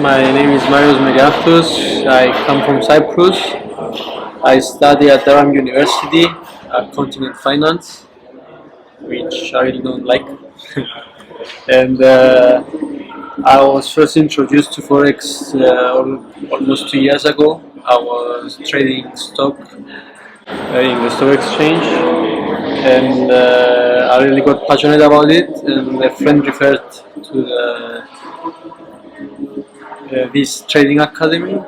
My name is Marios Meriathos. I come from Cyprus. I study at Durham University, Continent Finance, which I really don't like. And I was first introduced to Forex almost 2 years ago. I was trading stock in the stock exchange, and I really got passionate about it. And a friend referred to this trading academy.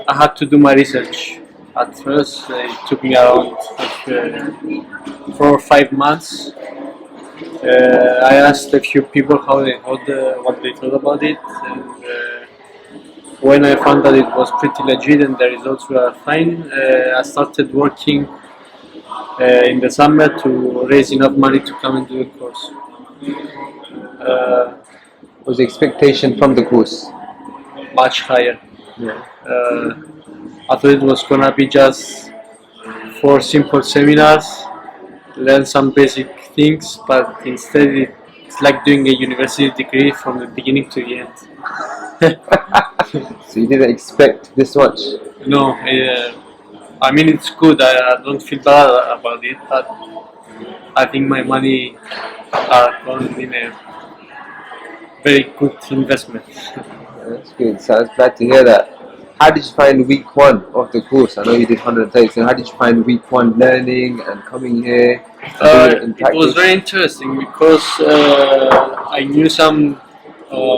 I had to do my research. At first, it took me around 4 or 5 months. I asked a few people how they thought, what they thought about it, and when I found that it was pretty legit and the results were fine, I started working in the summer to raise enough money to come and do the course. What was the expectation from the course? Much higher. Yeah. I thought it was gonna be just 4 simple seminars, learn some basic things, but instead it's like doing a university degree from the beginning to the end. So you didn't expect this much? No, I mean it's good. I don't feel bad about it, but I think my money are gone in a very good investment. That's good. So I was glad to hear that. How did you find week 1 of the course? I know you did 130. So how did you find week 1 learning and coming here? It was very interesting because I knew some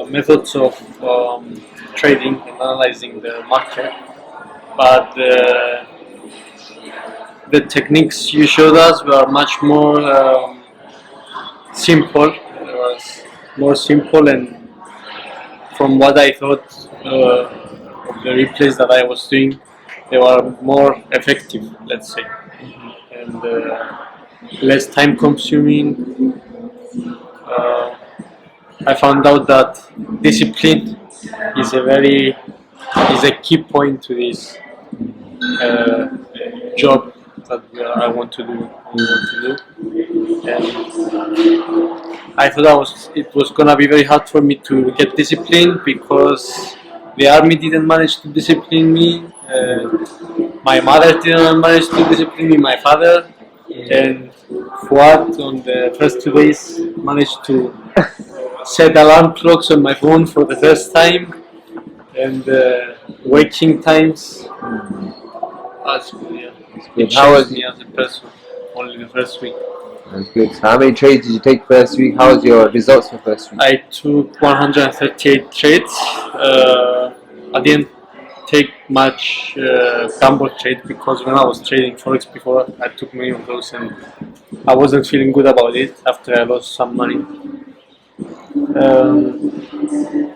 methods of trading and analyzing the market, but the techniques you showed us were much more simple. It was more simple, and from what I thought of the replays that I was doing, they were more effective, let's say, and less time consuming. I found out that discipline is a key point to this job that I want to do. And I thought it was gonna be very hard for me to get disciplined because the army didn't manage to discipline me. My mother didn't manage to discipline me. My father, and Fuad on the first 2 days managed to set alarm clocks on my phone for the first time, and waking times. That's good, yeah. It changed me as a person only the first week. That's good. So how many trades did you take first week? How was your results for first week? I took 138 trades. I didn't take much gamble trade because when I was trading Forex before, I took many of those and I wasn't feeling good about it after I lost some money.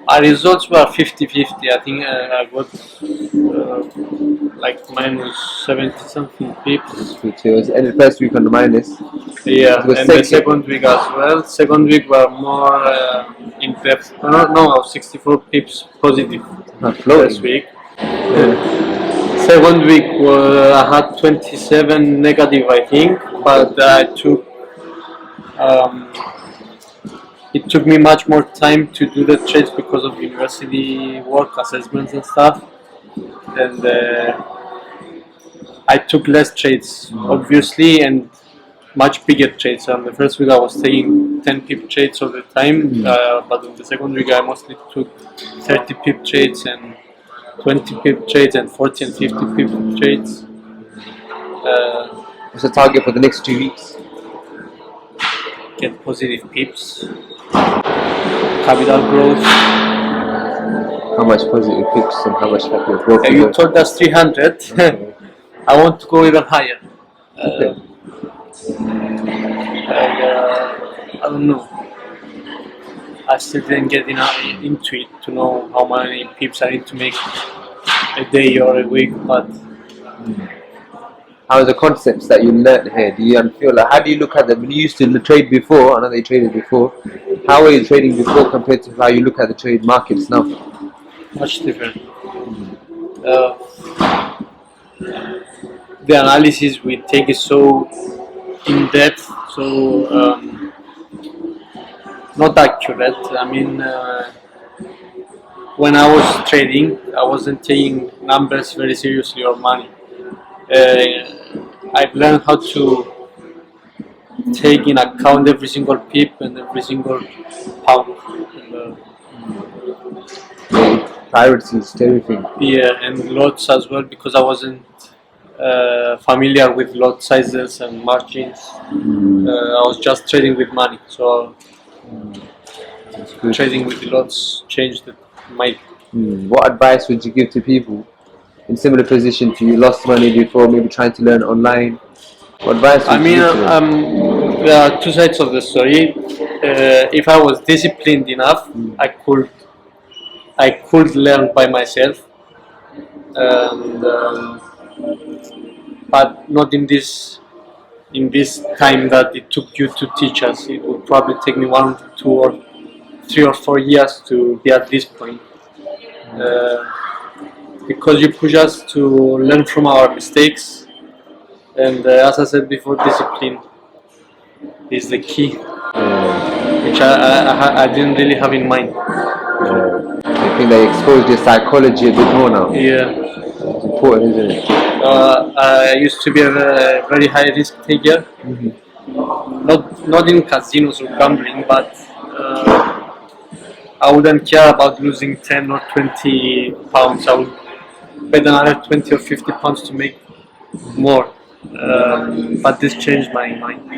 Our results were 50-50. I think I got like minus 70 something pips. Which was ended first week on the minus. Yeah, and the second week as well. Second week were more in depth. No, I was 64 pips positive. First week. Second week I had 27 negative, I think, but I took. It took me much more time to do the trades because of university work, assessments and stuff, and I took less trades, obviously, and much bigger trades. On the first week I was taking 10 pip trades all the time, but on the second week I mostly took 30 pip trades and 20 pip trades and 40 and 50 pip trades. What's the target for the next 2 weeks? Get positive pips, capital growth. How much positive pips and how much capital growth? You told us 300. Okay. I want to go even higher. Okay. I don't know. I still didn't get enough into it to know how many pips I need to make a day or a week, but how are the concepts that you learned here? Do you feel like, how do you look at them? When you used to trade before, I know they traded before, how were you trading before compared to how you look at the trade markets now? Much different. The analysis we take is so in depth, so not accurate. I mean, when I was trading, I wasn't taking numbers very seriously or money. I've learned how to take in account every single pip and every single pound. And, Priorities to everything. yeah, and lots as well, because I wasn't familiar with lot sizes and margins. I was just trading with money, so That's good. trading with lots changed my. What advice would you give to people in similar position to you? Lost money before, maybe trying to learn online. What advice would I you mean, give to them? there are two sides of the story. If I was disciplined enough, I could learn by myself, and but not in this time that it took you to teach us. It would probably take me 1, 2, or 3 or 4 years to be at this point, because you push us to learn from our mistakes, and as I said before, discipline is the key, which I didn't really have in mind. I think they exposed your psychology a bit more now. Yeah. It's important, isn't it? I used to be a very high risk taker, not in casinos or gambling, but I wouldn't care about losing 10 or 20 pounds. I would bet another 20 or 50 pounds to make more. But this changed my mind.